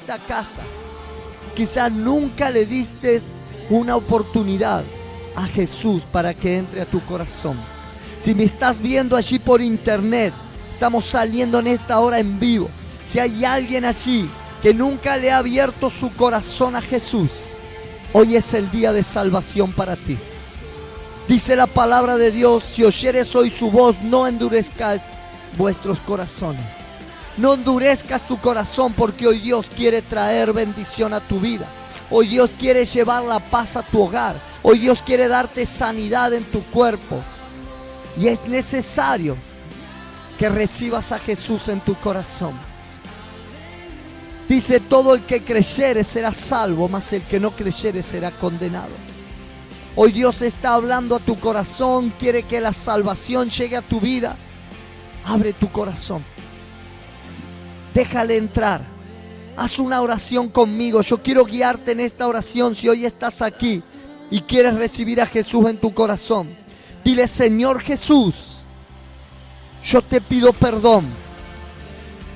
esta casa, quizás nunca le diste una oportunidad a Jesús para que entre a tu corazón. Si me estás viendo allí por internet, estamos saliendo en esta hora en vivo. Si hay alguien allí que nunca le ha abierto su corazón a Jesús, hoy es el día de salvación para ti. Dice la palabra de Dios: si oyeres hoy su voz, no endurezcáis vuestros corazones. No endurezcas tu corazón, porque hoy Dios quiere traer bendición a tu vida. Hoy Dios quiere llevar la paz a tu hogar. Hoy Dios quiere darte sanidad en tu cuerpo. Y es necesario que recibas a Jesús en tu corazón. Dice: todo el que creyere será salvo, mas el que no creyere será condenado. Hoy Dios está hablando a tu corazón, quiere que la salvación llegue a tu vida. Abre tu corazón, déjale entrar. Haz una oración conmigo. Yo quiero guiarte en esta oración. Si hoy estás aquí y quieres recibir a Jesús en tu corazón, dile: Señor Jesús, yo te pido perdón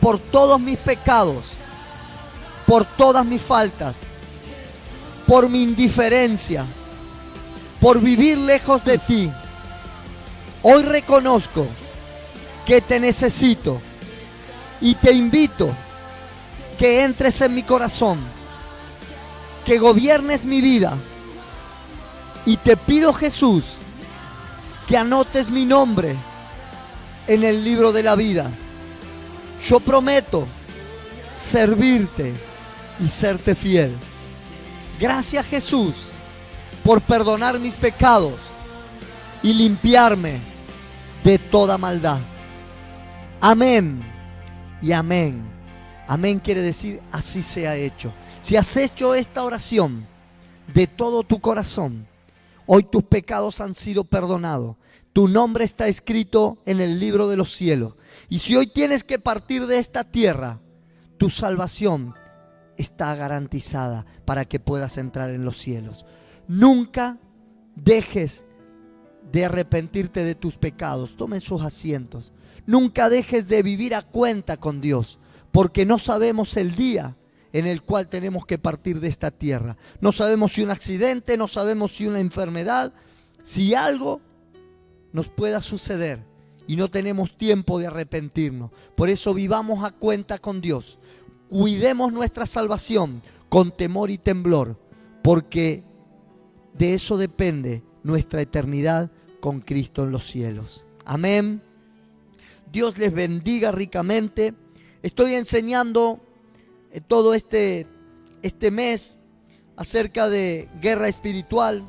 por todos mis pecados, por todas mis faltas, por mi indiferencia, por vivir lejos de ti. Hoy reconozco que te necesito y te invito que entres en mi corazón, que gobiernes mi vida, y te pido, Jesús, que anotes mi nombre en el libro de la vida. Yo prometo servirte y serte fiel. Gracias, Jesús, por perdonar mis pecados y limpiarme de toda maldad. Amén y amén. Amén quiere decir: así sea hecho. Si has hecho esta oración de todo tu corazón, hoy tus pecados han sido perdonados. Tu nombre está escrito en el libro de los cielos. Y si hoy tienes que partir de esta tierra, tu salvación está garantizada para que puedas entrar en los cielos. Nunca dejes de arrepentirte de tus pecados. Tomen sus asientos. Nunca dejes de vivir a cuenta con Dios, porque no sabemos el día en el cual tenemos que partir de esta tierra. No sabemos si un accidente, no sabemos si una enfermedad, si algo nos pueda suceder y no tenemos tiempo de arrepentirnos. Por eso vivamos a cuenta con Dios. Cuidemos nuestra salvación con temor y temblor, porque de eso depende nuestra eternidad con Cristo en los cielos. Amén. Dios les bendiga ricamente. Estoy enseñando todo este mes acerca de guerra espiritual.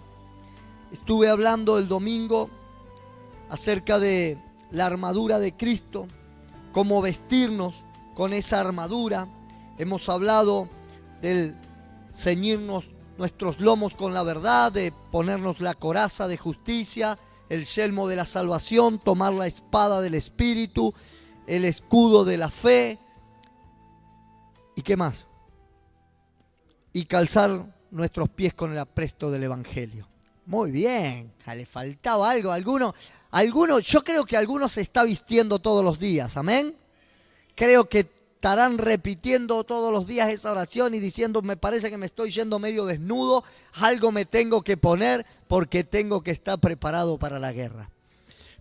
Estuve hablando el domingo acerca de la armadura de Cristo, cómo vestirnos con esa armadura. Hemos hablado del ceñirnos nuestros lomos con la verdad, de ponernos la coraza de justicia, el yelmo de la salvación, tomar la espada del Espíritu, el escudo de la fe. ¿Y qué más? Y calzar nuestros pies con el apresto del Evangelio. Muy bien, le faltaba algo. Alguno, yo creo que algunos se está vistiendo todos los días, amén. Creo que estarán repitiendo todos los días esa oración y diciendo: me parece que me estoy yendo medio desnudo, algo me tengo que poner porque tengo que estar preparado para la guerra.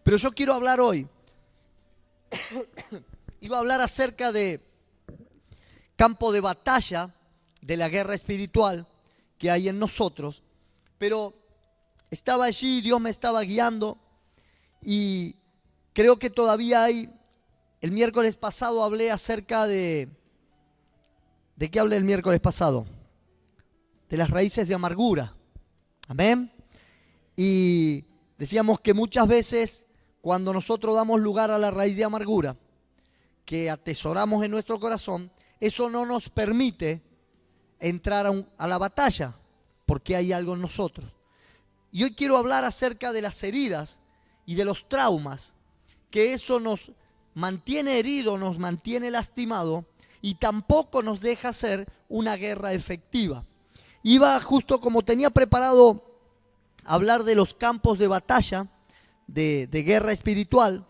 Pero yo quiero hablar hoy, iba a hablar acerca de campo de batalla de la guerra espiritual que hay en nosotros, pero estaba allí, Dios me estaba guiando y creo que todavía hay. El miércoles pasado hablé acerca de qué hablé el miércoles pasado, de las raíces de amargura, amén. Y decíamos que muchas veces cuando nosotros damos lugar a la raíz de amargura que atesoramos en nuestro corazón, eso no nos permite entrar a la batalla, porque hay algo en nosotros. Y hoy quiero hablar acerca de las heridas y de los traumas, que eso nos mantiene herido, nos mantiene lastimado y tampoco nos deja hacer una guerra efectiva. Iba justo como tenía preparado hablar de los campos de batalla, de guerra espiritual,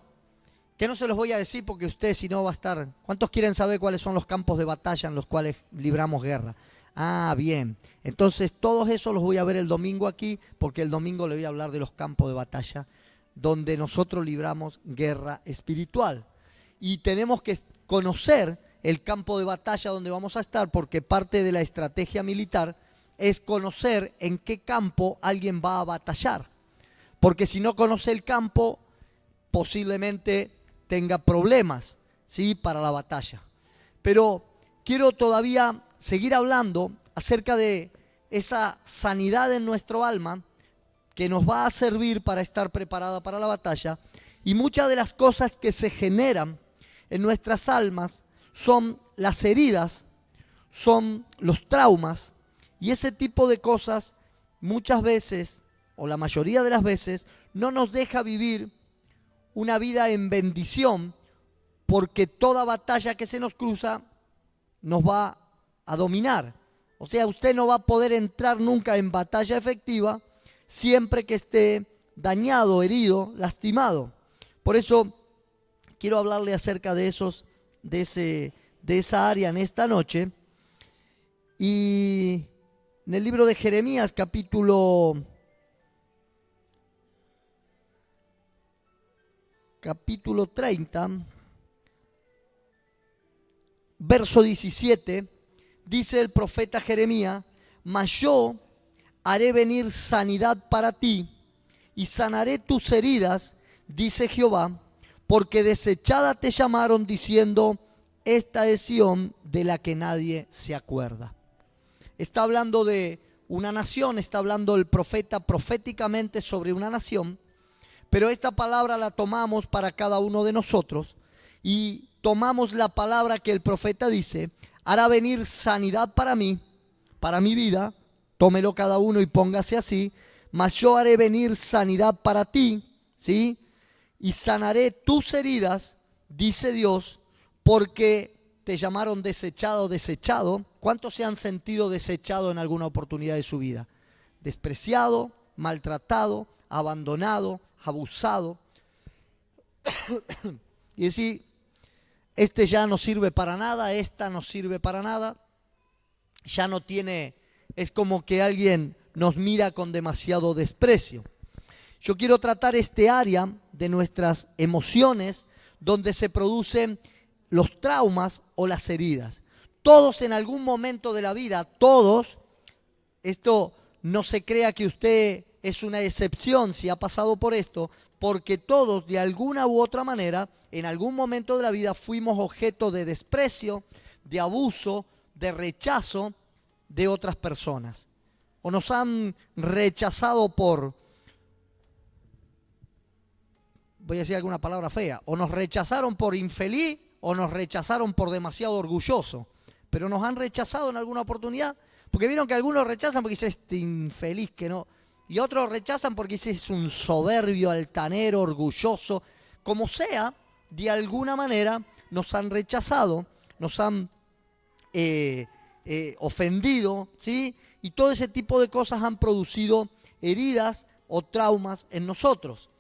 que no se los voy a decir porque usted si no va a estar... ¿Cuántos quieren saber cuáles son los campos de batalla en los cuales libramos guerra? Ah, bien. Entonces todos esos los voy a ver el domingo aquí, porque el domingo le voy a hablar de los campos de batalla donde nosotros libramos guerra espiritual. Y tenemos que conocer el campo de batalla donde vamos a estar, porque parte de la estrategia militar es conocer en qué campo alguien va a batallar. Porque si no conoce el campo, posiblemente tenga problemas, ¿sí?, para la batalla. Pero quiero todavía seguir hablando acerca de esa sanidad en nuestro alma que nos va a servir para estar preparada para la batalla. Y muchas de las cosas que se generan en nuestras almas son las heridas, son los traumas, y ese tipo de cosas muchas veces, o la mayoría de las veces, no nos deja vivir una vida en bendición, porque toda batalla que se nos cruza nos va a dominar. O sea, usted no va a poder entrar nunca en batalla efectiva siempre que esté dañado, herido, lastimado. Por eso quiero hablarle acerca de esa área en esta noche. Y en el libro de Jeremías, capítulo 30, verso 17, dice el profeta Jeremías: mas yo haré venir sanidad para ti y sanaré tus heridas, dice Jehová, porque desechada te llamaron diciendo, esta es Sión de la que nadie se acuerda. Está hablando de una nación, está hablando el profeta proféticamente sobre una nación, pero esta palabra la tomamos para cada uno de nosotros y tomamos la palabra que el profeta dice: hará venir sanidad para mí, para mi vida. Tómelo cada uno y póngase así: mas yo haré venir sanidad para ti, ¿sí? Y sanaré tus heridas, dice Dios, porque te llamaron desechado, desechado. ¿Cuántos se han sentido desechado en alguna oportunidad de su vida? Despreciado, maltratado, abandonado, abusado. Y decir, este ya no sirve para nada, esta no sirve para nada. Ya no tiene, es como que alguien nos mira con demasiado desprecio. Yo quiero tratar este área de nuestras emociones donde se producen los traumas o las heridas. Todos en algún momento de la vida, todos, esto no se crea que usted es una excepción si ha pasado por esto, porque todos de alguna u otra manera, en algún momento de la vida fuimos objeto de desprecio, de abuso, de rechazo de otras personas. O nos han rechazado por, voy a decir alguna palabra fea, o nos rechazaron por infeliz o nos rechazaron por demasiado orgulloso. Pero nos han rechazado en alguna oportunidad, porque vieron que algunos rechazan porque dice este infeliz que no, y otros rechazan porque dice es un soberbio, altanero, orgulloso. Como sea, de alguna manera nos han rechazado, nos han ofendido, ¿sí? Y todo ese tipo de cosas han producido heridas o traumas en nosotros.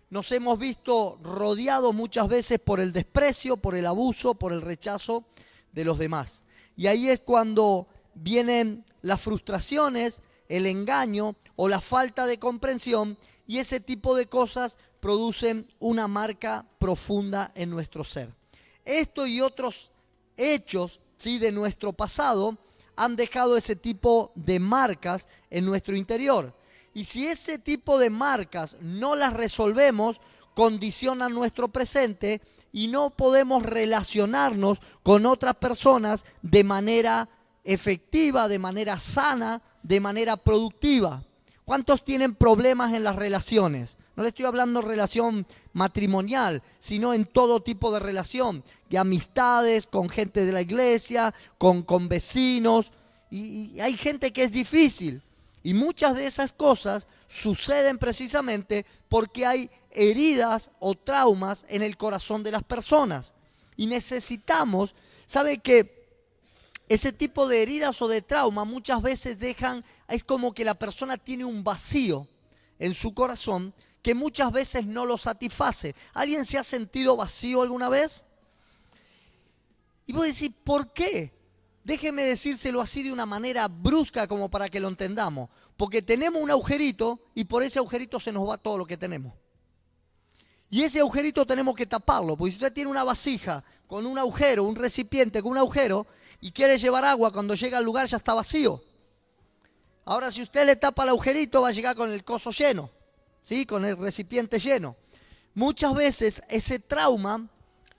Nos hemos visto rodeados muchas veces por el desprecio, por el abuso, por el rechazo de los demás. Y ahí es cuando vienen las frustraciones, el engaño o la falta de comprensión, y ese tipo de cosas producen una marca profunda en nuestro ser. Esto y otros hechos, ¿sí?, de nuestro pasado han dejado ese tipo de marcas en nuestro interior. Y si ese tipo de marcas no las resolvemos, condicionan nuestro presente y no podemos relacionarnos con otras personas de manera efectiva, de manera sana, de manera productiva. ¿Cuántos tienen problemas en las relaciones? No le estoy hablando de relación matrimonial, sino en todo tipo de relación, de amistades, con gente de la iglesia, con vecinos. Y hay gente que es difícil. Y muchas de esas cosas suceden precisamente porque hay heridas o traumas en el corazón de las personas. Y necesitamos, ¿sabe qué? Ese tipo de heridas o de trauma muchas veces dejan, es como que la persona tiene un vacío en su corazón que muchas veces no lo satisface. ¿Alguien se ha sentido vacío alguna vez? Y vos decís, ¿por qué? Déjeme decírselo así de una manera brusca como para que lo entendamos. Porque tenemos un agujerito y por ese agujerito se nos va todo lo que tenemos. Y ese agujerito tenemos que taparlo. Porque si usted tiene una vasija con un agujero, un recipiente con un agujero y quiere llevar agua, cuando llega al lugar ya está vacío. Ahora si usted le tapa el agujerito va a llegar con el coso lleno, ¿sí? Con el recipiente lleno. Muchas veces ese trauma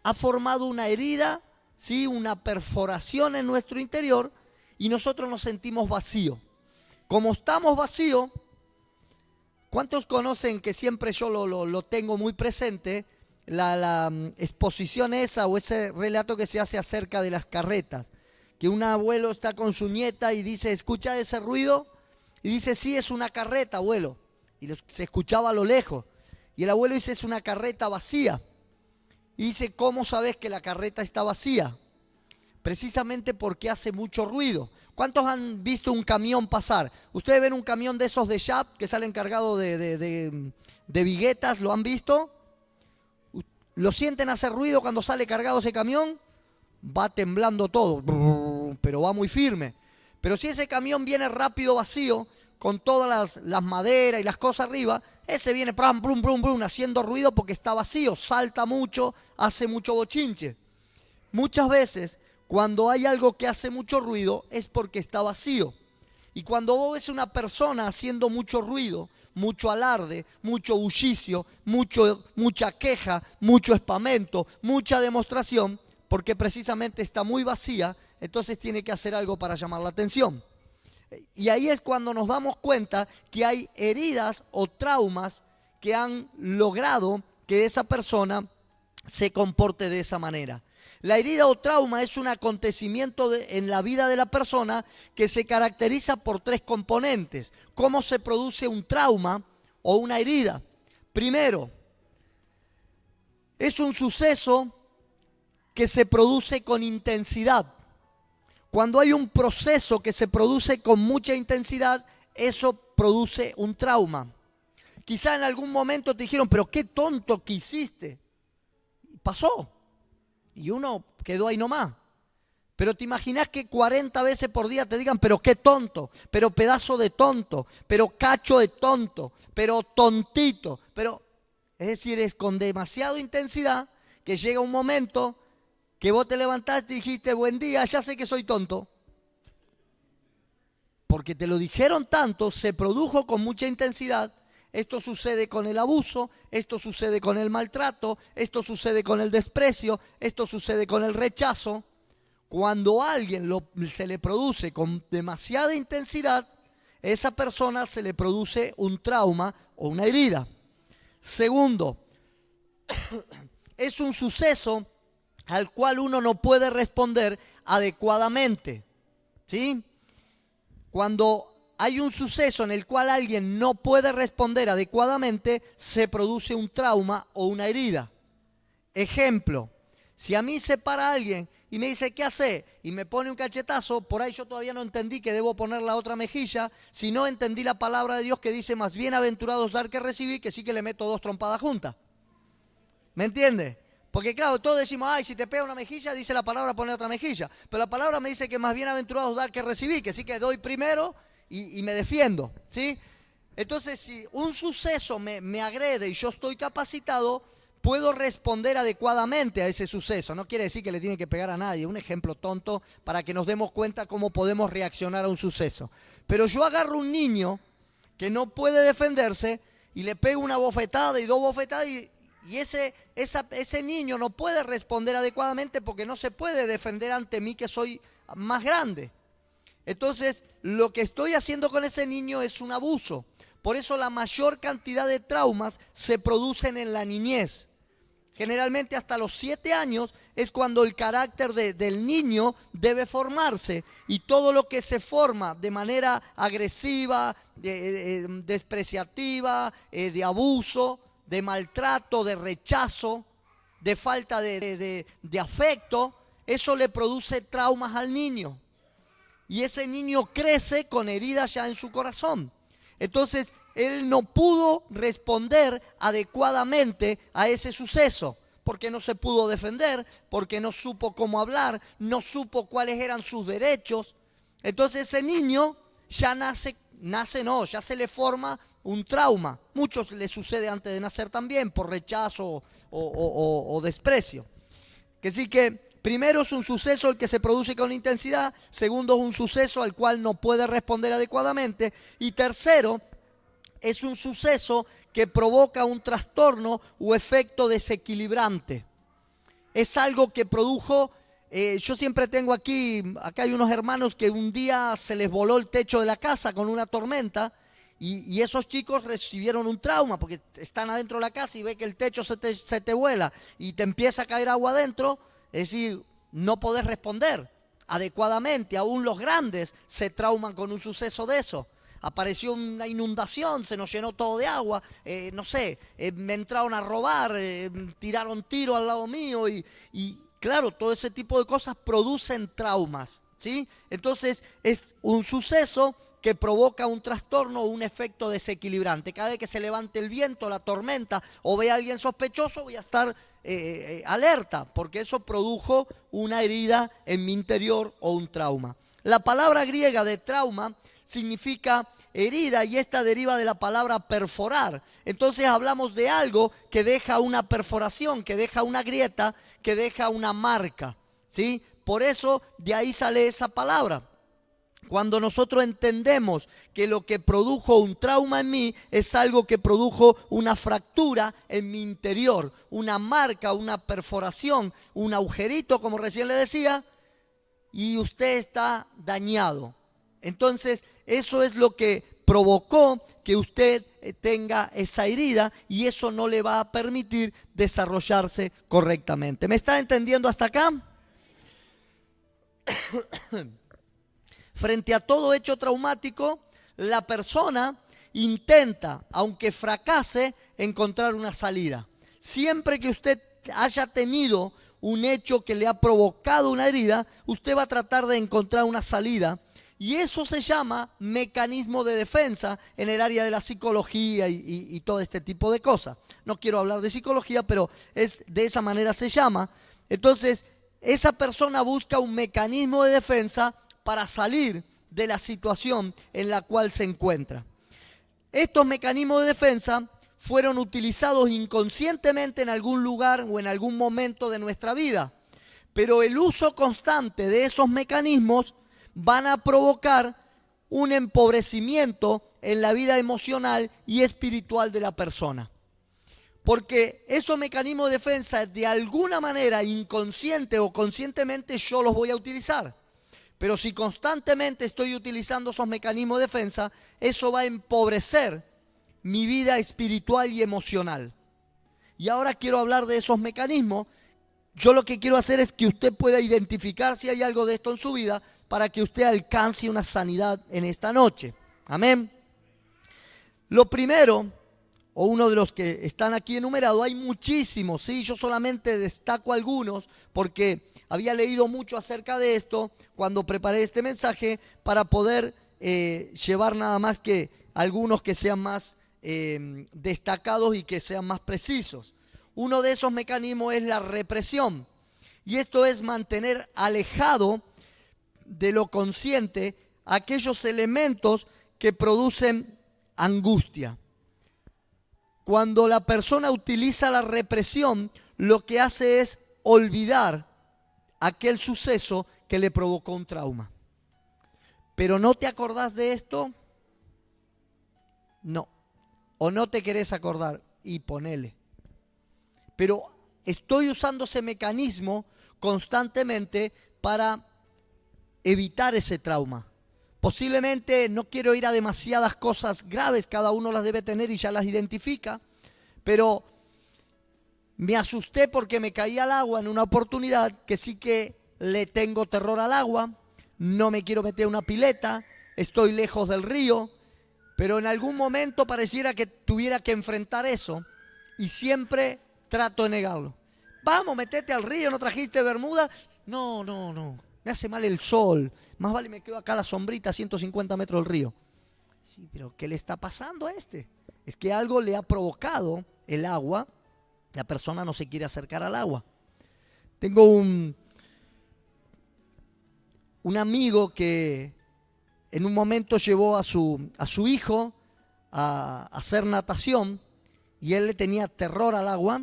ha formado una herida, ¿sí? Una perforación en nuestro interior y nosotros nos sentimos vacíos. Como estamos vacíos, ¿cuántos conocen que siempre yo lo tengo muy presente? La exposición esa o ese relato que se hace acerca de las carretas. Que un abuelo está con su nieta y dice, ¿escucha ese ruido? Y dice, sí, es una carreta, abuelo. Y se escuchaba a lo lejos. Y el abuelo dice, es una carreta vacía. Y dice, ¿cómo sabes que la carreta está vacía? Precisamente porque hace mucho ruido. ¿Cuántos han visto un camión pasar? Ustedes ven un camión de esos de Sharp que salen cargados de viguetas, ¿lo han visto? ¿Lo sienten hacer ruido cuando sale cargado ese camión? Va temblando todo, pero va muy firme. Pero si ese camión viene rápido vacío, con todas las maderas y las cosas arriba, ese viene plum, plum, plum, plum, haciendo ruido porque está vacío, salta mucho, hace mucho bochinche. Muchas veces, cuando hay algo que hace mucho ruido, es porque está vacío. Y cuando vos ves una persona haciendo mucho ruido, mucho alarde, mucho bullicio, mucha queja, mucho espamento, mucha demostración, porque precisamente está muy vacía, entonces tiene que hacer algo para llamar la atención. Y ahí es cuando nos damos cuenta que hay heridas o traumas que han logrado que esa persona se comporte de esa manera. La herida o trauma es un acontecimiento en la vida de la persona que se caracteriza por tres componentes. ¿Cómo se produce un trauma o una herida? Primero, es un suceso que se produce con intensidad. Cuando hay un proceso que se produce con mucha intensidad, eso produce un trauma. Quizá en algún momento te dijeron, pero qué tonto que hiciste. Y pasó. Y uno quedó ahí nomás. Pero te imaginas que 40 veces por día te digan, pero qué tonto, pero pedazo de tonto, pero cacho de tonto, pero tontito. Pero, es decir, es con demasiada intensidad que llega un momento que vos te levantaste y dijiste, buen día, ya sé que soy tonto. Porque te lo dijeron tanto, se produjo con mucha intensidad. Esto sucede con el abuso, esto sucede con el maltrato, esto sucede con el desprecio, esto sucede con el rechazo. Cuando a alguien se le produce con demasiada intensidad, a esa persona se le produce un trauma o una herida. Segundo, es un suceso al cual uno no puede responder adecuadamente, ¿sí? Cuando hay un suceso en el cual alguien no puede responder adecuadamente, se produce un trauma o una herida. Ejemplo, si a mí se para alguien y me dice, ¿qué hace? Y me pone un cachetazo, por ahí yo todavía no entendí que debo poner la otra mejilla, si no entendí la palabra de Dios que dice, más bienaventurados dar que recibir, que sí que le meto 2 trompadas juntas. ¿Me entiende? Porque claro, todos decimos, ay, si te pega una mejilla, dice la palabra poner otra mejilla. Pero la palabra me dice que más bienaventurados dar que recibir, que sí que doy primero y me defiendo, ¿sí? Entonces, si un suceso me agrede y yo estoy capacitado, puedo responder adecuadamente a ese suceso. No quiere decir que le tiene que pegar a nadie. Un ejemplo tonto para que nos demos cuenta cómo podemos reaccionar a un suceso. Pero yo agarro un niño que no puede defenderse y le pego una bofetada y 2 bofetadas y ese niño no puede responder adecuadamente porque no se puede defender ante mí que soy más grande. Entonces, lo que estoy haciendo con ese niño es un abuso. Por eso la mayor cantidad de traumas se producen en la niñez. Generalmente hasta los 7 años es cuando el carácter del niño debe formarse. Y todo lo que se forma de manera agresiva, despreciativa, de abuso, de maltrato, de rechazo, de falta de afecto, eso le produce traumas al niño. Y ese niño crece con heridas ya en su corazón. Entonces, él no pudo responder adecuadamente a ese suceso, porque no se pudo defender, porque no supo cómo hablar, no supo cuáles eran sus derechos. Entonces ese niño ya ya se le forma un trauma. Muchos le sucede antes de nacer también, por rechazo o desprecio. Que sí que primero es un suceso el que se produce con intensidad, segundo es un suceso al cual no puede responder adecuadamente, y tercero es un suceso que provoca un trastorno o efecto desequilibrante. Es algo que produjo, yo siempre tengo acá hay unos hermanos que un día se les voló el techo de la casa con una tormenta y esos chicos recibieron un trauma porque están adentro de la casa y ve que el techo se te vuela y te empieza a caer agua adentro, es decir, no podés responder adecuadamente. Aún los grandes se trauman con un suceso de eso. Apareció una inundación, se nos llenó todo de agua, me entraron a robar, tiraron tiro al lado mío y claro, todo ese tipo de cosas producen traumas, ¿sí? Entonces es un suceso que provoca un trastorno o un efecto desequilibrante. Cada vez que se levante el viento, la tormenta o vea a alguien sospechoso, voy a estar alerta, porque eso produjo una herida en mi interior o un trauma. La palabra griega de trauma significa herida y esta deriva de la palabra perforar. Entonces hablamos de algo que deja una perforación, que deja una grieta, que deja una marca, ¿sí? Por eso de ahí sale esa palabra. Cuando nosotros entendemos que lo que produjo un trauma en mí es algo que produjo una fractura en mi interior, una marca, una perforación, un agujerito, como recién le decía, y usted está dañado. Entonces, eso es lo que provocó que usted tenga esa herida y eso no le va a permitir desarrollarse correctamente. ¿Me está entendiendo hasta acá? Frente a todo hecho traumático, la persona intenta, aunque fracase, encontrar una salida. Siempre que usted haya tenido un hecho que le ha provocado una herida, usted va a tratar de encontrar una salida. Y eso se llama mecanismo de defensa en el área de la psicología y todo este tipo de cosas. No quiero hablar de psicología, pero de esa manera se llama. Entonces, esa persona busca un mecanismo de defensa para salir de la situación en la cual se encuentra. Estos mecanismos de defensa fueron utilizados inconscientemente en algún lugar o en algún momento de nuestra vida, pero el uso constante de esos mecanismos van a provocar un empobrecimiento en la vida emocional y espiritual de la persona. Porque esos mecanismos de defensa, de alguna manera, inconsciente o conscientemente, yo los voy a utilizar. Pero si constantemente estoy utilizando esos mecanismos de defensa, eso va a empobrecer mi vida espiritual y emocional. Y ahora quiero hablar de esos mecanismos. Yo lo que quiero hacer es que usted pueda identificar si hay algo de esto en su vida para que usted alcance una sanidad en esta noche. Amén. Lo primero, o uno de los que están aquí enumerados, hay muchísimos, ¿sí? Yo solamente destaco algunos porque había leído mucho acerca de esto cuando preparé este mensaje para poder llevar nada más que algunos que sean más destacados y que sean más precisos. Uno de esos mecanismos es la represión. Y esto es mantener alejado de lo consciente aquellos elementos que producen angustia. Cuando la persona utiliza la represión, lo que hace es olvidar aquel suceso que le provocó un trauma. ¿Pero no te acordás de esto? No. ¿O no te querés acordar? Y ponele. Pero estoy usando ese mecanismo constantemente para evitar ese trauma. Posiblemente no quiero ir a demasiadas cosas graves, cada uno las debe tener y ya las identifica, pero me asusté porque me caí al agua en una oportunidad que sí que le tengo terror al agua, no me quiero meter en una pileta, estoy lejos del río, pero en algún momento pareciera que tuviera que enfrentar eso y siempre trato de negarlo. Vamos, metete al río, ¿no trajiste bermuda? No, me hace mal el sol, más vale me quedo acá a la sombrita a 150 metros del río. Sí, pero ¿qué le está pasando a este? Es que algo le ha provocado el agua. La persona no se quiere acercar al agua. Tengo un amigo que en un momento llevó a su hijo a hacer natación y él le tenía terror al agua,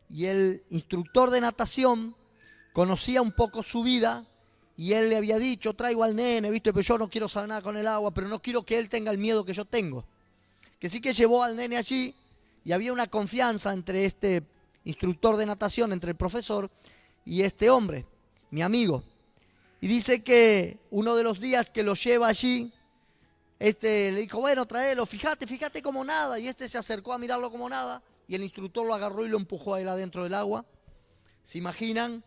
y el instructor de natación conocía un poco su vida y él le había dicho: traigo al nene, ¿viste? Pero yo no quiero saber nada con el agua, pero no quiero que él tenga el miedo que yo tengo. Que sí que llevó al nene allí y había una confianza entre este instructor de natación, entre el profesor y este hombre, mi amigo. Y dice que uno de los días que lo lleva allí, le dijo: bueno, tráelo, fíjate como nada. Y este se acercó a mirarlo como nada y el instructor lo agarró y lo empujó a él adentro del agua. ¿Se imaginan?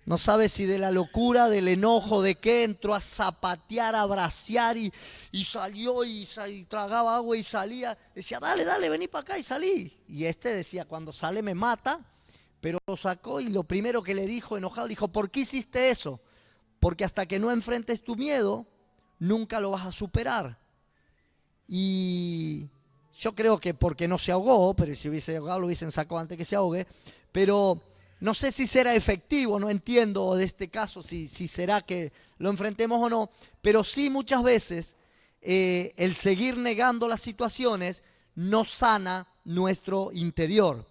No sabe si de la locura, del enojo, de qué, entró a zapatear, a bracear y salió y tragaba agua y salía. Decía: dale, vení para acá, y salí. Y este decía: cuando sale me mata. Pero lo sacó y lo primero que le dijo, enojado, dijo: ¿por qué hiciste eso? Porque hasta que no enfrentes tu miedo, nunca lo vas a superar. Y yo creo que porque no se ahogó, pero si hubiese ahogado lo hubiesen sacado antes que se ahogue. Pero no sé si será efectivo, no entiendo de este caso si será que lo enfrentemos o no. Pero sí, muchas veces el seguir negando las situaciones no sana nuestro interior.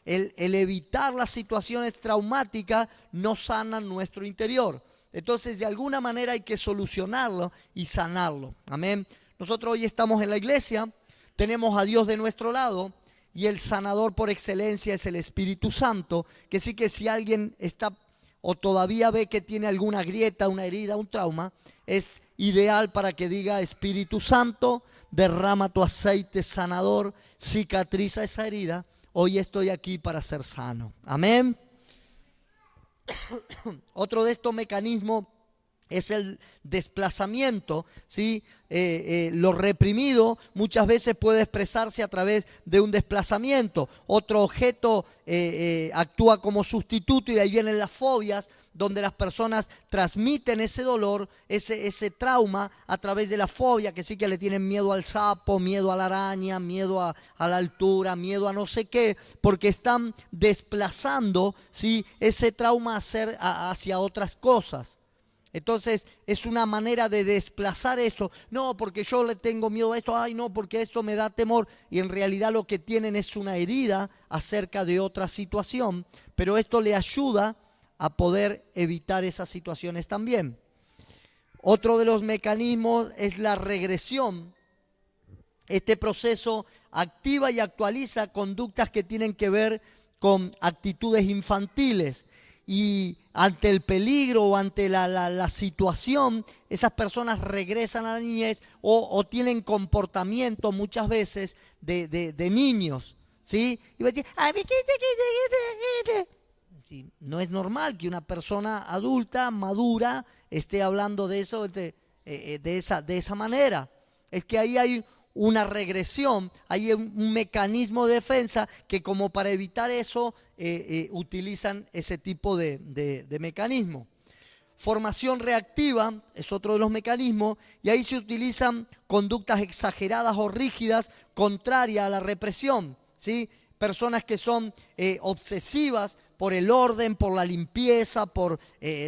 El evitar las situaciones traumáticas no sana nuestro interior. Entonces, de alguna manera hay que solucionarlo y sanarlo. Amén. Nosotros hoy estamos en la iglesia, tenemos a Dios de nuestro lado y el sanador por excelencia es el Espíritu Santo, que sí que si alguien está o todavía ve que tiene alguna grieta, una herida, un trauma, es ideal para que diga: Espíritu Santo, derrama tu aceite sanador, cicatriza esa herida. Hoy estoy aquí para ser sano. Amén. Otro de estos mecanismos es el desplazamiento, ¿sí? Lo reprimido muchas veces puede expresarse a través de un desplazamiento. Otro objeto actúa como sustituto, y de ahí vienen las fobias, donde las personas transmiten ese dolor, ese trauma a través de la fobia, que sí que le tienen miedo al sapo, miedo a la araña, miedo a la altura, miedo a no sé qué, porque están desplazando, ¿sí?, ese trauma hacia otras cosas. Entonces es una manera de desplazar eso. No, porque yo le tengo miedo a esto, ay no, porque esto me da temor. Y en realidad lo que tienen es una herida acerca de otra situación, pero esto le ayuda a poder evitar esas situaciones también. Otro de los mecanismos es la regresión. Este proceso activa y actualiza conductas que tienen que ver con actitudes infantiles. Y ante el peligro o ante la situación, esas personas regresan a la niñez o tienen comportamiento muchas veces de niños, ¿sí? Y va a decir: sí, no es normal que una persona adulta, madura, esté hablando de eso de esa manera. Es que ahí hay una regresión, hay un mecanismo de defensa que, como para evitar eso, utilizan ese tipo de mecanismo. Formación reactiva es otro de los mecanismos, y ahí se utilizan conductas exageradas o rígidas contrarias a la represión, ¿sí? Personas que son obsesivas por el orden, por la limpieza, por,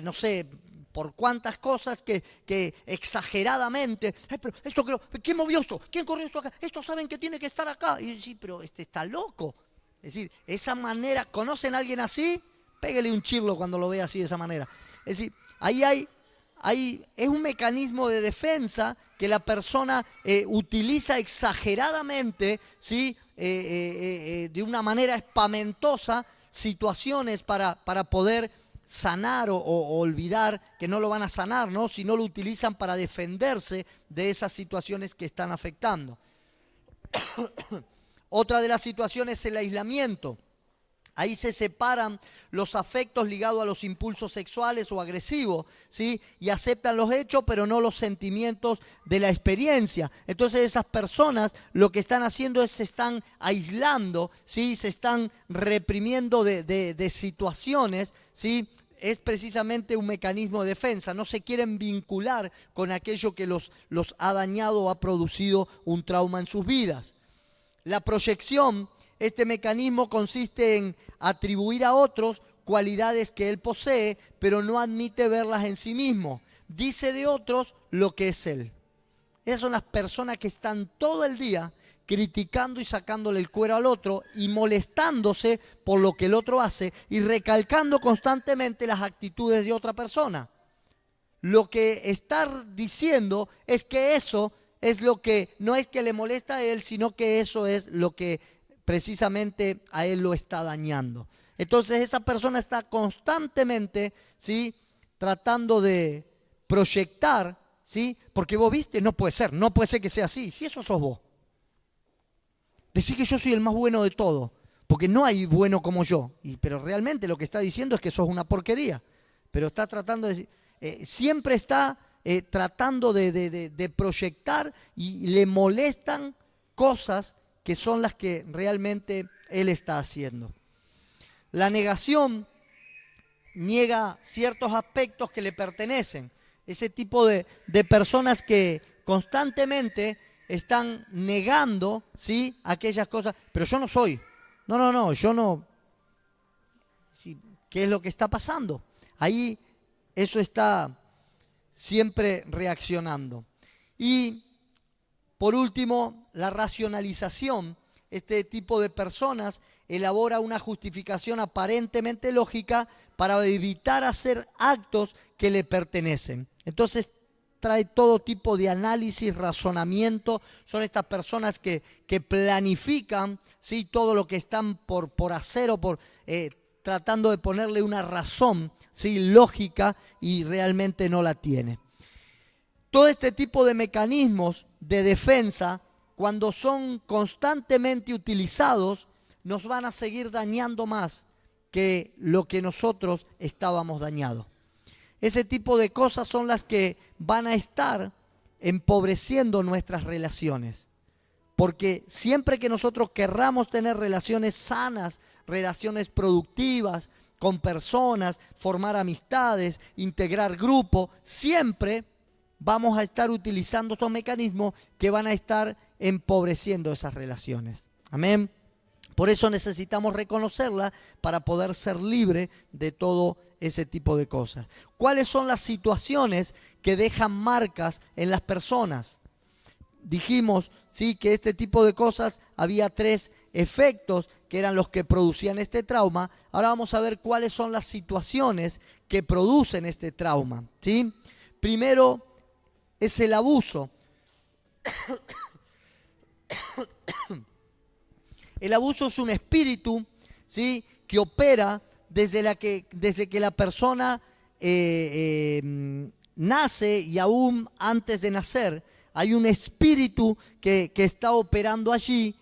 no sé, por cuántas cosas que exageradamente, pero esto creo, ¿quién movió esto? ¿Quién corrió esto acá? Estos saben que tiene que estar acá. Y sí, pero este está loco. Es decir, esa manera, ¿conocen a alguien así? Pégale un chirlo cuando lo vea así de esa manera. Es decir, ahí es un mecanismo de defensa que la persona utiliza exageradamente, ¿sí? De una manera espamentosa, situaciones para poder sanar o olvidar que no lo van a sanar, ¿no? Si no lo utilizan para defenderse de esas situaciones que están afectando. Otra de las situaciones es el aislamiento. Ahí se separan los afectos ligados a los impulsos sexuales o agresivos, ¿sí? Y aceptan los hechos, pero no los sentimientos de la experiencia. Entonces esas personas lo que están haciendo es se están aislando, ¿sí? Se están reprimiendo de situaciones, ¿sí? es precisamente un mecanismo de defensa. No se quieren vincular con aquello que los ha dañado o ha producido un trauma en sus vidas. La proyección, este mecanismo consiste en atribuir a otros cualidades que él posee, pero no admite verlas en sí mismo. Dice de otros lo que es él. Esas son las personas que están todo el día criticando y sacándole el cuero al otro y molestándose por lo que el otro hace y recalcando constantemente las actitudes de otra persona. Lo que está diciendo es que eso es lo que, no es que le molesta a él, sino que eso es lo que precisamente a él lo está dañando. Entonces esa persona está constantemente, ¿sí?, tratando de proyectar, ¿sí?, porque vos viste, no puede ser que sea así, si eso sos vos. Decir que yo soy el más bueno de todo, porque no hay bueno como yo. Pero realmente lo que está diciendo es que sos una porquería. Pero está tratando de decir, siempre está tratando de proyectar y le molestan cosas que son las que realmente él está haciendo. La negación niega ciertos aspectos que le pertenecen. Ese tipo de personas que constantemente están negando, ¿sí?, aquellas cosas, pero yo no soy, yo no. Sí, ¿qué es lo que está pasando? Ahí eso está siempre reaccionando. Y por último, la racionalización. Este tipo de personas elabora una justificación aparentemente lógica para evitar hacer actos que le pertenecen. Entonces, trae todo tipo de análisis, razonamiento. Son estas personas que planifican, ¿sí?, todo lo que están por hacer o tratando de ponerle una razón, ¿sí?, lógica, y realmente no la tiene. Todo este tipo de mecanismos de defensa, cuando son constantemente utilizados, nos van a seguir dañando más que lo que nosotros estábamos dañados. Ese tipo de cosas son las que van a estar empobreciendo nuestras relaciones. Porque siempre que nosotros querramos tener relaciones sanas, relaciones productivas con personas, formar amistades, integrar grupos, siempre vamos a estar utilizando estos mecanismos que van a estar empobreciendo esas relaciones. Amén. Por eso necesitamos reconocerla para poder ser libre de todo ese tipo de cosas. ¿Cuáles son las situaciones que dejan marcas en las personas? Dijimos, sí, que este tipo de cosas había 3 efectos que eran los que producían este trauma. Ahora vamos a ver cuáles son las situaciones que producen este trauma, ¿sí? Primero es el abuso. El abuso es un espíritu, ¿sí?, que opera desde que la persona nace, y aún antes de nacer. Hay un espíritu que está operando allí,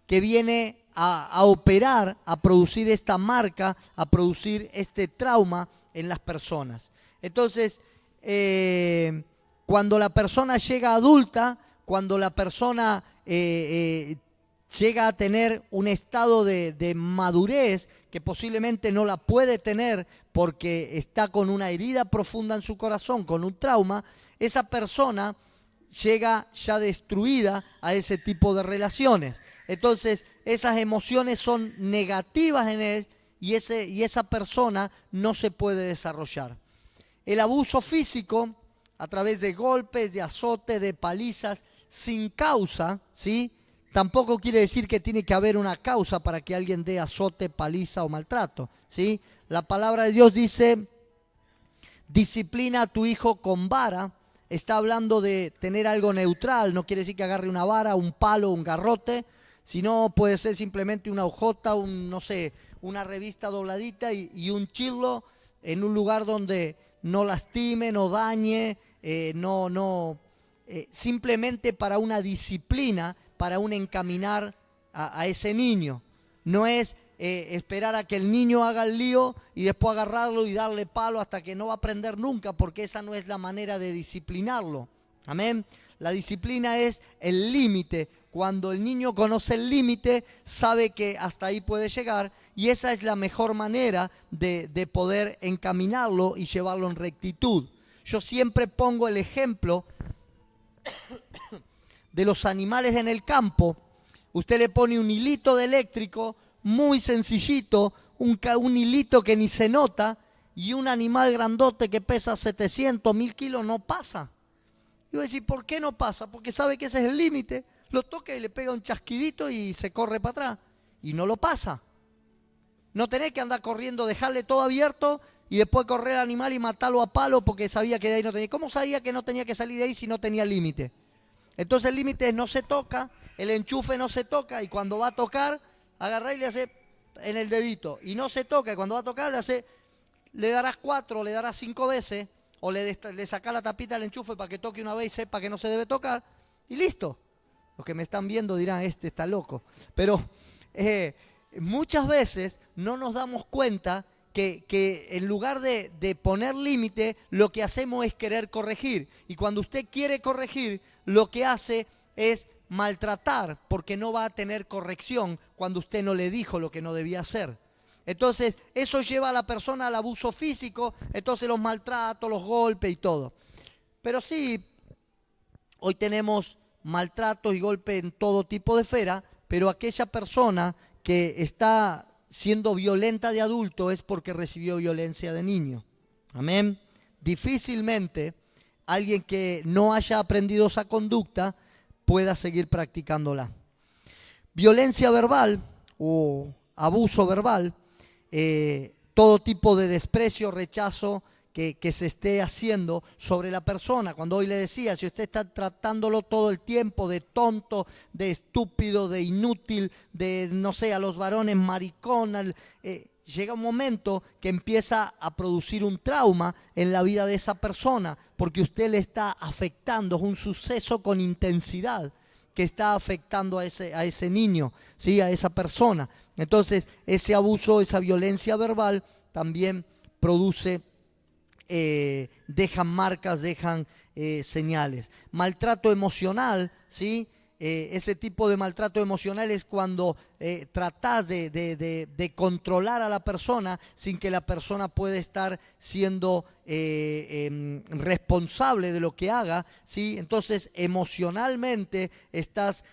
que viene a operar, a producir esta marca, a producir este trauma en las personas. Entonces, cuando la persona llega adulta, cuando la persona llega a tener un estado de madurez que posiblemente no la puede tener porque está con una herida profunda en su corazón, con un trauma, esa persona llega ya destruida a ese tipo de relaciones. Entonces, esas emociones son negativas en él y esa persona no se puede desarrollar. El abuso físico, a través de golpes, de azotes, de palizas, sin causa, ¿sí? Tampoco quiere decir que tiene que haber una causa para que alguien dé azote, paliza o maltrato, ¿sí? La palabra de Dios dice, disciplina a tu hijo con vara. Está hablando de tener algo neutral, no quiere decir que agarre una vara, un palo, un garrote, sino puede ser simplemente una hojota, una revista dobladita y un chirlo en un lugar donde no lastime, no dañe, simplemente para una disciplina, para un encaminar a ese niño. No es esperar a que el niño haga el lío y después agarrarlo y darle palo hasta que no va a aprender nunca, porque esa no es la manera de disciplinarlo. Amén. La disciplina es el límite. Cuando el niño conoce el límite, sabe que hasta ahí puede llegar, y esa es la mejor manera de poder encaminarlo y llevarlo en rectitud. Yo siempre pongo el ejemplo de los animales en el campo. Usted le pone un hilito de eléctrico, muy sencillito, un hilito que ni se nota, y un animal grandote que pesa 700, 1000 kilos no pasa. Y voy a decir, ¿por qué no pasa? Porque sabe que ese es el límite. Lo toca y le pega un chasquidito y se corre para atrás. Y no lo pasa. No tenés que andar corriendo, dejarle todo abierto y después correr al animal y matarlo a palo porque sabía que de ahí no tenía. ¿Cómo sabía que no tenía que salir de ahí si no tenía límite? Entonces el límite es no se toca, el enchufe no se toca, y cuando va a tocar, agarra y le hace en el dedito. Y no se toca, y cuando va a tocar le darás 4, le darás 5 veces, o le sacás la tapita del enchufe para que toque una vez y sepa que no se debe tocar, y listo. Los que me están viendo dirán, este está loco. Pero muchas veces no nos damos cuenta que en lugar de poner límite, lo que hacemos es querer corregir. Y cuando usted quiere corregir, lo que hace es maltratar, porque no va a tener corrección cuando usted no le dijo lo que no debía hacer. Entonces, eso lleva a la persona al abuso físico, entonces los maltratos, los golpes y todo. Pero sí, hoy tenemos maltratos y golpes en todo tipo de esfera, pero aquella persona que está siendo violenta de adulto es porque recibió violencia de niño. Amén. Difícilmente alguien que no haya aprendido esa conducta pueda seguir practicándola. Violencia verbal o abuso verbal, todo tipo de desprecio, rechazo que se esté haciendo sobre la persona. Cuando hoy le decía, si usted está tratándolo todo el tiempo de tonto, de estúpido, de inútil, de, no sé, a los varones maricón, llega un momento que empieza a producir un trauma en la vida de esa persona, porque usted le está afectando, es un suceso con intensidad que está afectando a ese niño, ¿sí? A esa persona. Entonces, ese abuso, esa violencia verbal también produce, dejan marcas, dejan señales. Maltrato emocional, ¿sí? Ese tipo de maltrato emocional es cuando tratás de controlar a la persona sin que la persona pueda estar siendo responsable de lo que haga, ¿sí? Entonces emocionalmente estás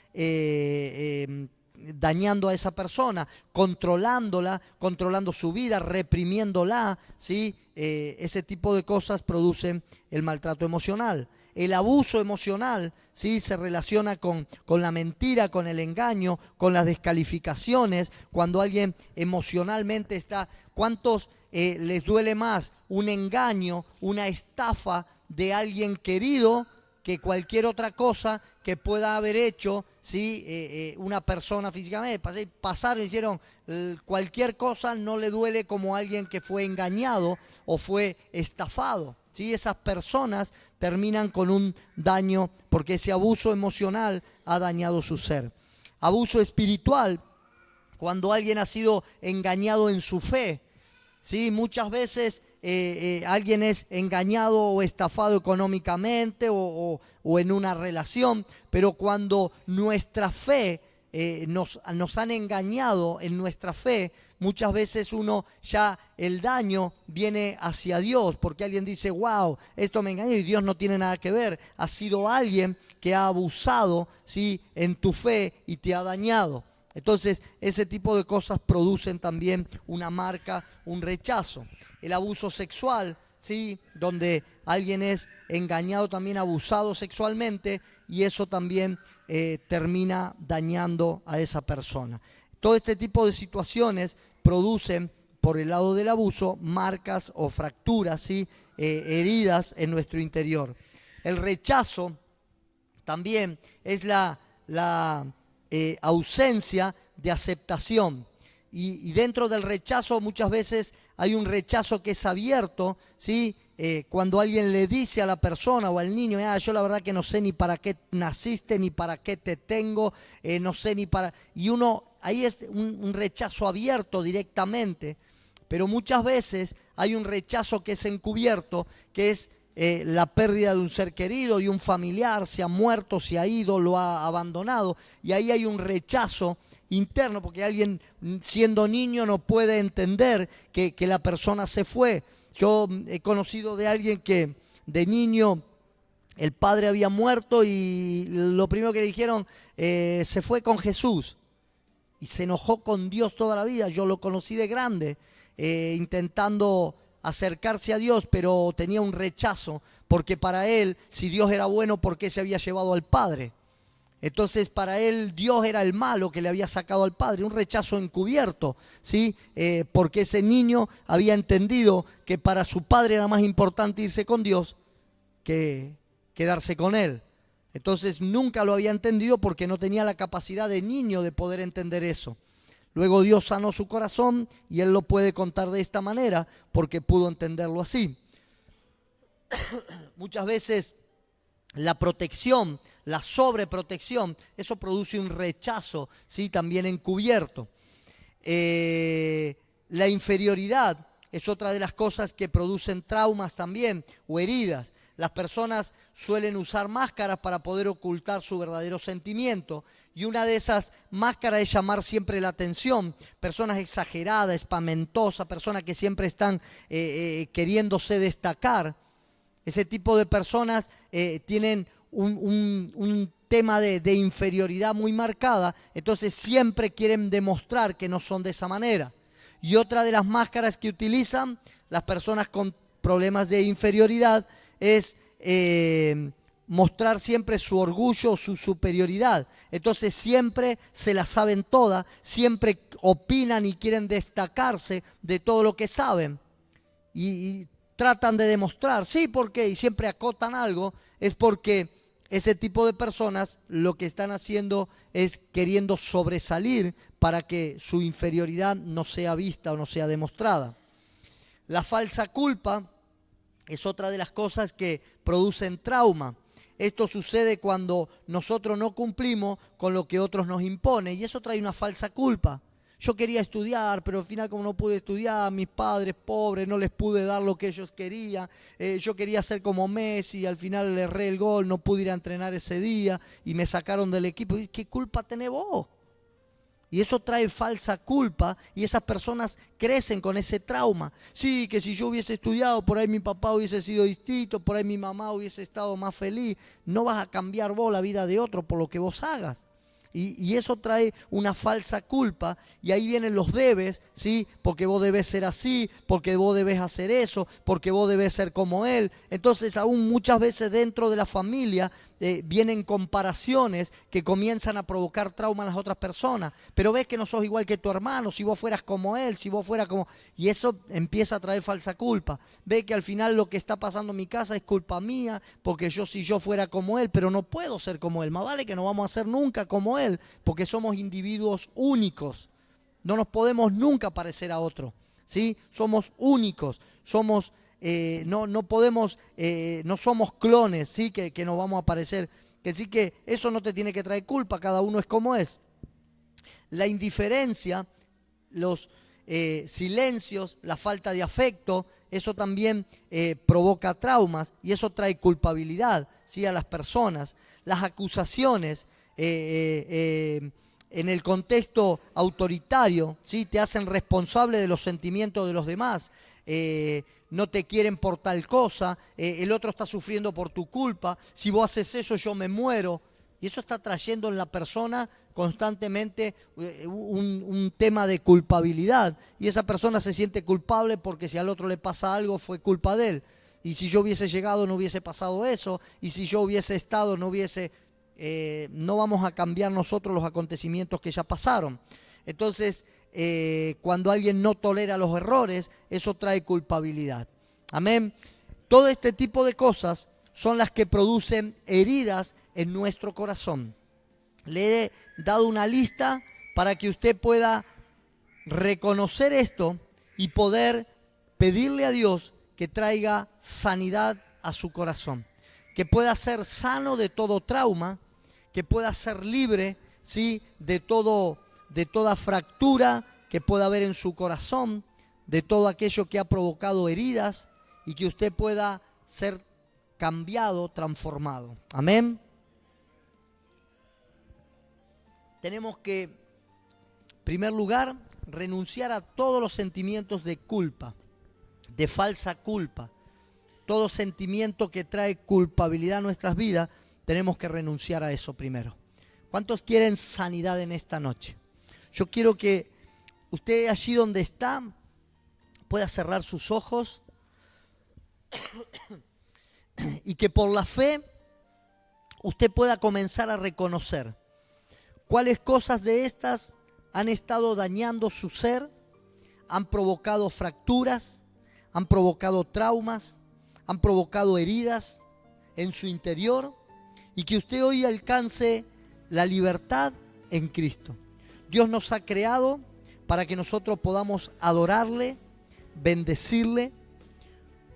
dañando a esa persona, controlándola, controlando su vida, reprimiéndola, ¿sí? Ese tipo de cosas producen el maltrato emocional. El abuso emocional, ¿sí? Se relaciona con la mentira, con el engaño, con las descalificaciones. Cuando alguien emocionalmente está, ¿cuántos les duele más un engaño, una estafa de alguien querido que cualquier otra cosa que pueda haber hecho, ¿sí? Una persona físicamente? Pasaron, hicieron cualquier cosa, no le duele como alguien que fue engañado o fue estafado. ¿Sí? Esas personas terminan con un daño porque ese abuso emocional ha dañado su ser. Abuso espiritual, cuando alguien ha sido engañado en su fe, ¿sí? Muchas veces alguien es engañado o estafado económicamente o en una relación, pero cuando nuestra fe, nos han engañado en nuestra fe, muchas veces el daño viene hacia Dios, porque alguien dice, wow, esto me engañó, y Dios no tiene nada que ver. Ha sido alguien que ha abusado, ¿sí? En tu fe y te ha dañado. Entonces, ese tipo de cosas producen también una marca, un rechazo. El abuso sexual, ¿sí? Donde alguien es engañado, también abusado sexualmente, y eso también termina dañando a esa persona. Todo este tipo de situaciones producen, por el lado del abuso, marcas o fracturas, ¿sí? Heridas en nuestro interior. El rechazo también es la ausencia de aceptación. Y dentro del rechazo muchas veces hay un rechazo que es abierto, ¿sí? Cuando alguien le dice a la persona o al niño, yo la verdad que no sé ni para qué naciste, ni para qué te tengo, no sé ni para... Y ahí es un rechazo abierto directamente, pero muchas veces hay un rechazo que es encubierto, que es la pérdida de un ser querido y un familiar, se ha muerto, se ha ido, lo ha abandonado, y ahí hay un rechazo interno, porque alguien siendo niño no puede entender que la persona se fue. Yo he conocido de alguien que de niño el padre había muerto y lo primero que le dijeron, se fue con Jesús, y se enojó con Dios toda la vida. Yo lo conocí de grande, intentando acercarse a Dios, pero tenía un rechazo, porque para él, si Dios era bueno, ¿por qué se había llevado al padre? Entonces para él Dios era el malo que le había sacado al padre, un rechazo encubierto, ¿sí? Porque ese niño había entendido que para su padre era más importante irse con Dios que quedarse con él. Entonces nunca lo había entendido porque no tenía la capacidad de niño de poder entender eso. Luego Dios sanó su corazón y él lo puede contar de esta manera porque pudo entenderlo así. Muchas veces la protección, la sobreprotección, eso produce un rechazo, ¿sí? También encubierto. La inferioridad es otra de las cosas que producen traumas también o heridas. Las personas suelen usar máscaras para poder ocultar su verdadero sentimiento, y una de esas máscaras es llamar siempre la atención. Personas exageradas, espamentosas, personas que siempre están queriéndose destacar. Ese tipo de personas tienen un tema de inferioridad muy marcada, entonces siempre quieren demostrar que no son de esa manera. Y otra de las máscaras que utilizan las personas con problemas de inferioridad es mostrar siempre su orgullo, su superioridad. Entonces siempre se la saben todas, siempre opinan y quieren destacarse de todo lo que saben. Y tratan de demostrar, sí, porque, y siempre acotan algo, es porque ese tipo de personas lo que están haciendo es queriendo sobresalir para que su inferioridad no sea vista o no sea demostrada. La falsa culpa es otra de las cosas que producen trauma. Esto sucede cuando nosotros no cumplimos con lo que otros nos imponen, y eso trae una falsa culpa. Yo quería estudiar, pero al final como no pude estudiar, mis padres pobres, no les pude dar lo que ellos querían. Yo quería ser como Messi, al final le erré el gol, no pude ir a entrenar ese día y me sacaron del equipo. ¿Qué culpa tenés vos? Y eso trae falsa culpa y esas personas crecen con ese trauma. Sí, que si yo hubiese estudiado, por ahí mi papá hubiese sido distinto, por ahí mi mamá hubiese estado más feliz. No vas a cambiar vos la vida de otro por lo que vos hagas. Y eso trae una falsa culpa, y ahí vienen los debes, ¿sí? Porque vos debes ser así, porque vos debes hacer eso, porque vos debes ser como él. Entonces aún muchas veces dentro de la familia vienen comparaciones que comienzan a provocar trauma en las otras personas. Pero ves que no sos igual que tu hermano, si vos fueras como él, si vos fueras como... Y eso empieza a traer falsa culpa. Ve que al final lo que está pasando en mi casa es culpa mía, porque si yo fuera como él, pero no puedo ser como él. Más vale que no vamos a ser nunca como él, porque somos individuos únicos. No nos podemos nunca parecer a otro, ¿sí? Somos únicos, somos... no podemos, no somos clones, ¿sí? Que nos vamos a parecer. Que sí, que eso no te tiene que traer culpa, cada uno es como es. La indiferencia, los silencios, la falta de afecto, eso también provoca traumas y eso trae culpabilidad, ¿sí? A las personas. Las acusaciones en el contexto autoritario, ¿sí? Te hacen responsable de los sentimientos de los demás. No te quieren por tal cosa, el otro está sufriendo por tu culpa, si vos haces eso yo me muero. Y eso está trayendo en la persona constantemente un tema de culpabilidad. Y esa persona se siente culpable porque si al otro le pasa algo fue culpa de él. Y si yo hubiese llegado no hubiese pasado eso. Y si yo hubiese estado no hubiese... no vamos a cambiar nosotros los acontecimientos que ya pasaron. Entonces... cuando alguien no tolera los errores, eso trae culpabilidad. Amén. Todo este tipo de cosas son las que producen heridas en nuestro corazón. Le he dado una lista para que usted pueda reconocer esto y poder pedirle a Dios que traiga sanidad a su corazón, que pueda ser sano de todo trauma, que pueda ser libre, ¿sí? de toda fractura que pueda haber en su corazón, de todo aquello que ha provocado heridas, y que usted pueda ser cambiado, transformado. Amén. Tenemos que, en primer lugar, renunciar a todos los sentimientos de culpa, de falsa culpa. Todo sentimiento que trae culpabilidad a nuestras vidas, tenemos que renunciar a eso primero. ¿Cuántos quieren sanidad en esta noche? Yo quiero que usted allí donde está pueda cerrar sus ojos y que por la fe usted pueda comenzar a reconocer cuáles cosas de estas han estado dañando su ser, han provocado fracturas, han provocado traumas, han provocado heridas en su interior, y que usted hoy alcance la libertad en Cristo. Dios nos ha creado para que nosotros podamos adorarle, bendecirle.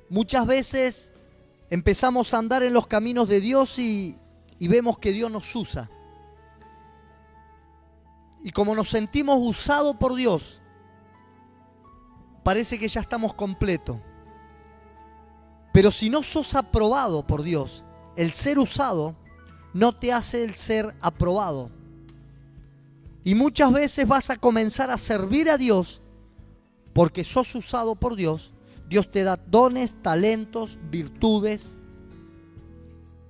Muchas veces empezamos a andar en los caminos de Dios y vemos que Dios nos usa. Y como nos sentimos usados por Dios, parece que ya estamos completos. Pero si no sos aprobado por Dios, el ser usado no te hace el ser aprobado. Y muchas veces vas a comenzar a servir a Dios porque sos usado por Dios. Dios te da dones, talentos, virtudes.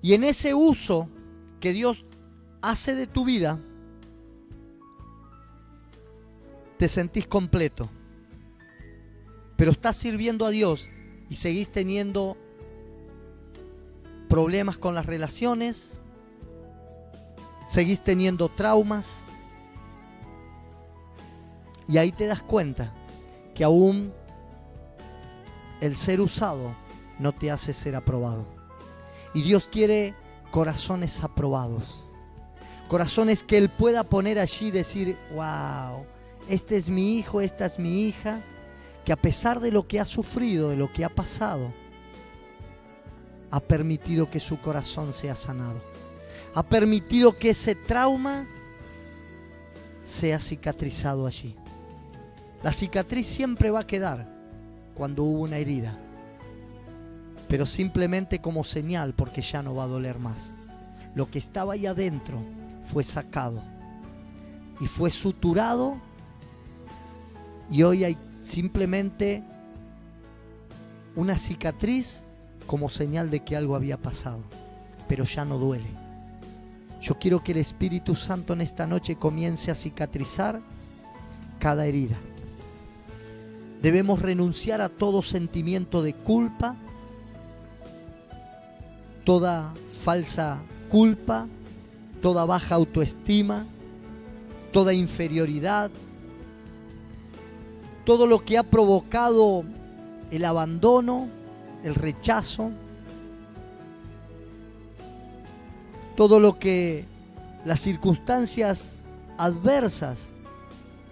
Y en ese uso que Dios hace de tu vida, te sentís completo. Pero estás sirviendo a Dios y seguís teniendo problemas con las relaciones, seguís teniendo traumas, y ahí te das cuenta que aún el ser usado no te hace ser aprobado. Y Dios quiere corazones aprobados, corazones que Él pueda poner allí y decir: wow, este es mi hijo, esta es mi hija, que a pesar de lo que ha sufrido, de lo que ha pasado, ha permitido que su corazón sea sanado. Ha permitido que ese trauma sea cicatrizado allí. La cicatriz siempre va a quedar cuando hubo una herida, pero simplemente como señal, porque ya no va a doler más. Lo que estaba ahí adentro fue sacado y fue suturado, y hoy hay simplemente una cicatriz como señal de que algo había pasado, pero ya no duele. Yo quiero que el Espíritu Santo en esta noche comience a cicatrizar cada herida. Debemos renunciar a todo sentimiento de culpa, toda falsa culpa, toda baja autoestima, toda inferioridad, todo lo que ha provocado el abandono, el rechazo, todo lo que las circunstancias adversas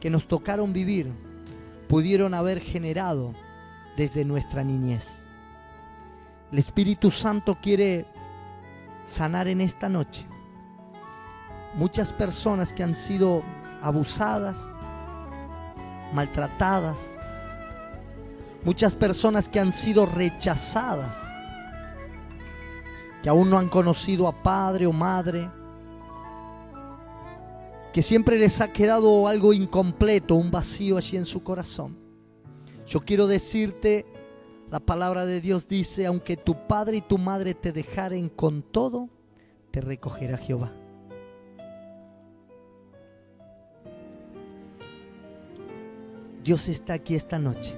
que nos tocaron vivir pudieron haber generado desde nuestra niñez. El Espíritu Santo quiere sanar en esta noche muchas personas que han sido abusadas, maltratadas, muchas personas que han sido rechazadas, que aún no han conocido a padre o madre, que siempre les ha quedado algo incompleto, un vacío allí en su corazón. Yo quiero decirte, la palabra de Dios dice: aunque tu padre y tu madre te dejaren, con todo te recogerá Jehová. Dios está aquí esta noche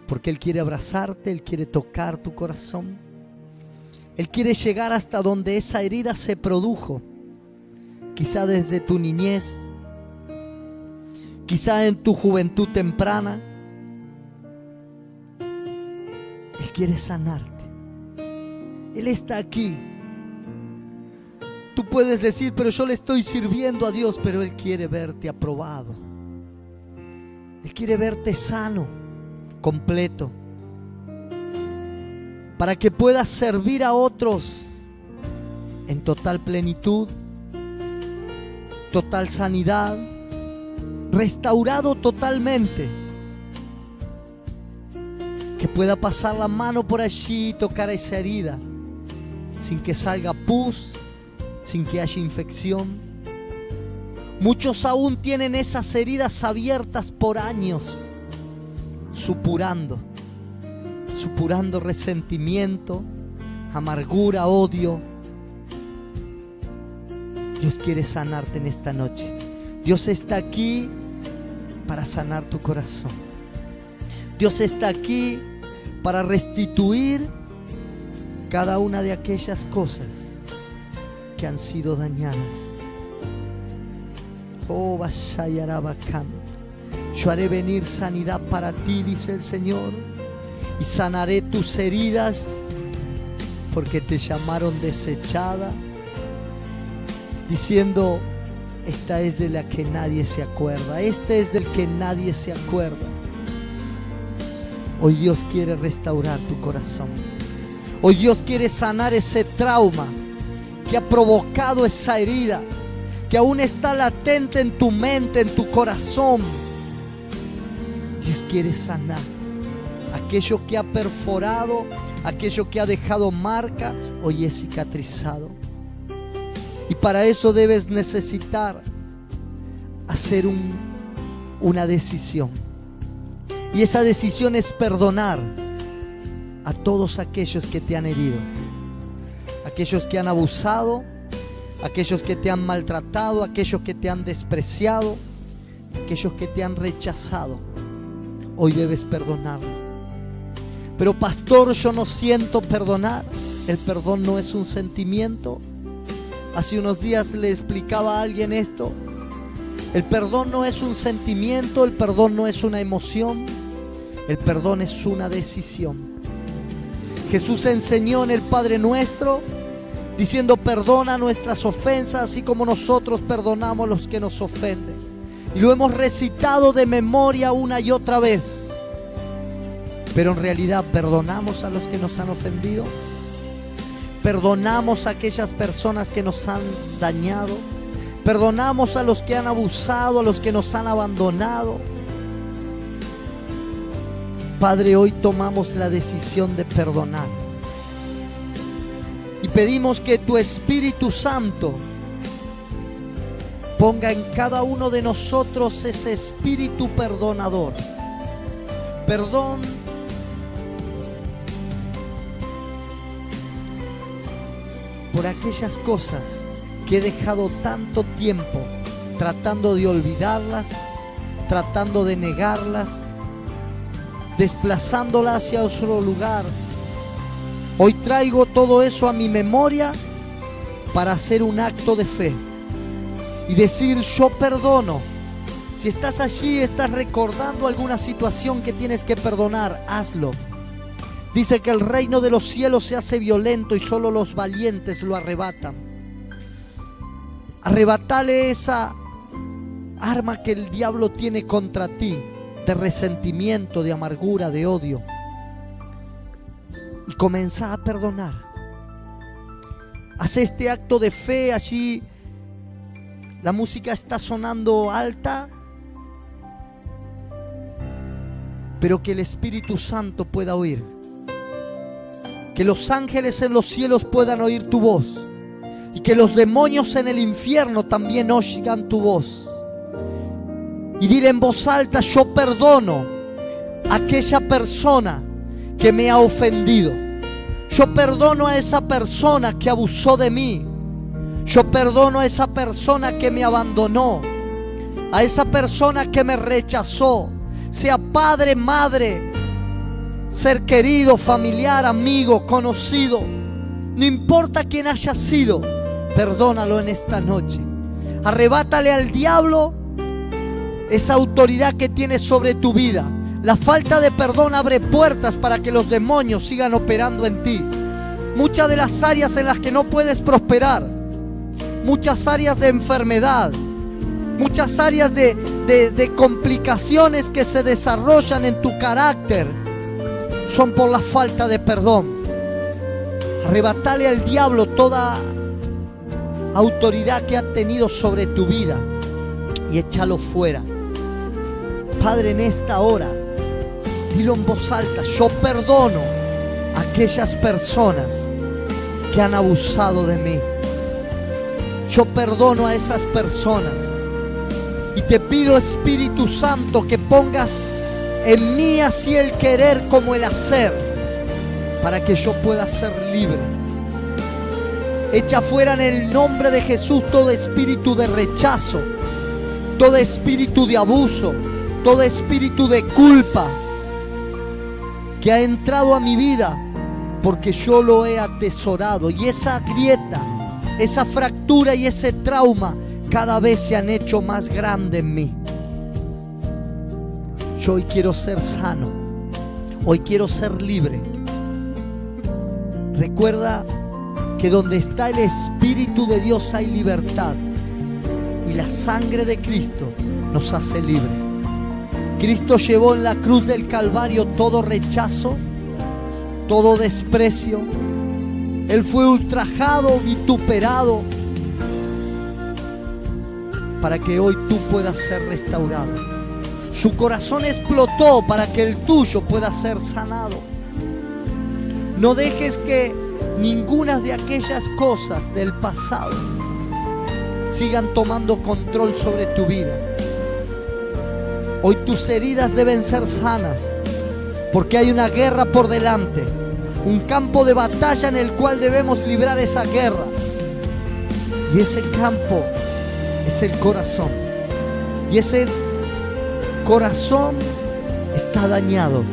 porque Él quiere abrazarte, Él quiere tocar tu corazón, Él quiere llegar hasta donde esa herida se produjo, quizá desde tu niñez, quizá en tu juventud temprana. Él quiere sanarte, Él está aquí. Tú puedes decir: pero yo le estoy sirviendo a Dios. Pero Él quiere verte aprobado, Él quiere verte sano, completo, para que puedas servir a otros en total plenitud, total sanidad, restaurado totalmente. que pueda pasar la mano por allí y tocar esa herida sin que salga pus, sin que haya infección. Muchos aún tienen esas heridas abiertas por años, supurando resentimiento, amargura, odio. Dios quiere sanarte en esta noche. Dios está aquí para sanar tu corazón. Dios está aquí para restituir cada una de aquellas cosas que han sido dañadas. Oh, Bashayarabakam. Yo haré venir sanidad para ti, dice el Señor, y sanaré tus heridas, porque te llamaron desechada, diciendo: esta es de la que nadie se acuerda, este es del que nadie se acuerda. Hoy Dios quiere restaurar tu corazón. Hoy Dios quiere sanar ese trauma que ha provocado esa herida, que aún está latente en tu mente, en tu corazón. Dios quiere sanar aquello que ha perforado, aquello que ha dejado marca, hoy es cicatrizado. Y para eso debes necesitar hacer una decisión. Y esa decisión es perdonar a todos aquellos que te han herido, aquellos que han abusado, aquellos que te han maltratado, aquellos que te han despreciado, aquellos que te han rechazado. Hoy debes perdonarlo. Pero pastor, yo no siento perdonar. El perdón no es un sentimiento. Hace unos días le explicaba a alguien esto. El perdón no es un sentimiento, el perdón no es una emoción, el perdón es una decisión. Jesús enseñó en el Padre Nuestro diciendo: perdona nuestras ofensas así como nosotros perdonamos a los que nos ofenden. Y lo hemos recitado de memoria una y otra vez. Pero en realidad, ¿perdonamos a los que nos han ofendido? ¿Perdonamos a aquellas personas que nos han dañado? ¿Perdonamos a los que han abusado, a los que nos han abandonado? Padre, hoy tomamos la decisión de perdonar. Y pedimos que tu Espíritu Santo ponga en cada uno de nosotros ese espíritu perdonador. Perdón por aquellas cosas que he dejado tanto tiempo tratando de olvidarlas, tratando de negarlas, desplazándolas hacia otro lugar. Hoy traigo todo eso a mi memoria para hacer un acto de fe y decir: yo perdono. Si estás allí, estás recordando alguna situación que tienes que perdonar, hazlo. Dice que el reino de los cielos se hace violento y solo los valientes lo arrebatan. Arrebatale esa arma que el diablo tiene contra ti, de resentimiento, de amargura, de odio, y comienza a perdonar. Haz este acto de fe. Allí la música está sonando alta, pero que el Espíritu Santo pueda oír, que los ángeles en los cielos puedan oír tu voz, y que los demonios en el infierno también oigan tu voz. Y dile en voz alta: yo perdono a aquella persona que me ha ofendido. Yo perdono a esa persona que abusó de mí. Yo perdono a esa persona que me abandonó, a esa persona que me rechazó, sea padre, madre, ser querido, familiar, amigo, conocido. No importa quién haya sido, perdónalo en esta noche. Arrebátale al diablo esa autoridad que tiene sobre tu vida. La falta de perdón abre puertas para que los demonios sigan operando en ti. Muchas de las áreas en las que no puedes prosperar, muchas áreas de enfermedad, muchas áreas de complicaciones que se desarrollan en tu carácter, son por la falta de perdón. Arrebatale al diablo toda autoridad que ha tenido sobre tu vida y échalo fuera. Padre, en esta hora Dilo en voz alta: yo perdono a aquellas personas que han abusado de mí. Yo perdono a esas personas. Y te pido, Espíritu Santo, que pongas en mí así el querer como el hacer, para que yo pueda ser libre. Echa fuera en el nombre de Jesús todo espíritu de rechazo, todo espíritu de abuso, todo espíritu de culpa que ha entrado a mi vida porque yo lo he atesorado. Y esa grieta, esa fractura y ese trauma cada vez se han hecho más grandes en mí. Yo hoy quiero ser sano, hoy quiero ser libre. Recuerda que donde está el Espíritu de Dios hay libertad, y la sangre de Cristo nos hace libre. Cristo llevó en la cruz del Calvario todo rechazo, todo desprecio. Él fue ultrajado, vituperado, para que hoy tú puedas ser restaurado. Su corazón explotó para que el tuyo pueda ser sanado. No dejes que ninguna de aquellas cosas del pasado sigan tomando control sobre tu vida. Hoy tus heridas deben ser sanas, porque hay una guerra por delante, un campo de batalla en el cual debemos librar esa guerra. Y ese campo es el corazón. Y ese corazón está dañado.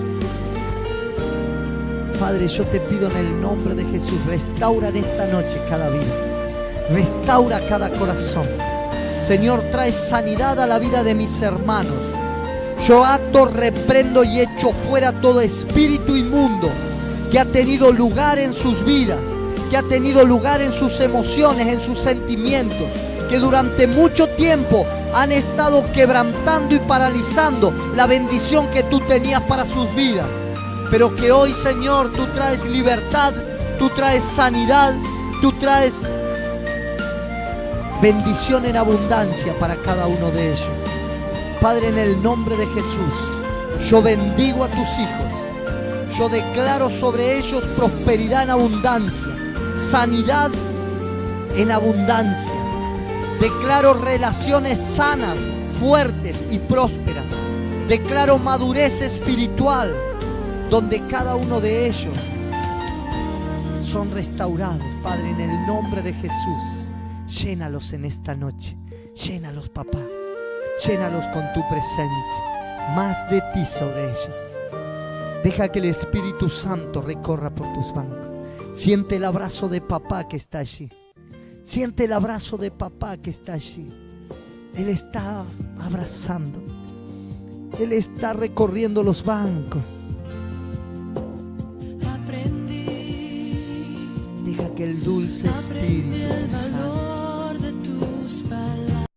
Padre, yo te pido en el nombre de Jesús, restaura en esta noche cada vida, restaura cada corazón. Señor, trae sanidad a la vida de mis hermanos. Yo ato, reprendo y echo fuera todo espíritu inmundo que ha tenido lugar en sus vidas, que ha tenido lugar en sus emociones, en sus sentimientos, que durante mucho tiempo han estado quebrantando y paralizando la bendición que tú tenías para sus vidas. Pero que hoy, Señor, tú traes libertad, tú traes sanidad, tú traes bendición en abundancia para cada uno de ellos. Padre, en el nombre de Jesús, yo bendigo a tus hijos. Yo declaro sobre ellos prosperidad en abundancia, sanidad en abundancia. Declaro relaciones sanas, fuertes y prósperas. Declaro madurez espiritual, donde cada uno de ellos son restaurados. Padre, en el nombre de Jesús, llénalos en esta noche. Llénalos, papá. Llénalos con tu presencia. Más de ti sobre ellos. Deja que el Espíritu Santo recorra por tus bancos. Siente el abrazo de papá que está allí. Siente el abrazo de papá que está allí. Él está abrazando. Él está recorriendo los bancos. Deja que el dulce Espíritu te sane.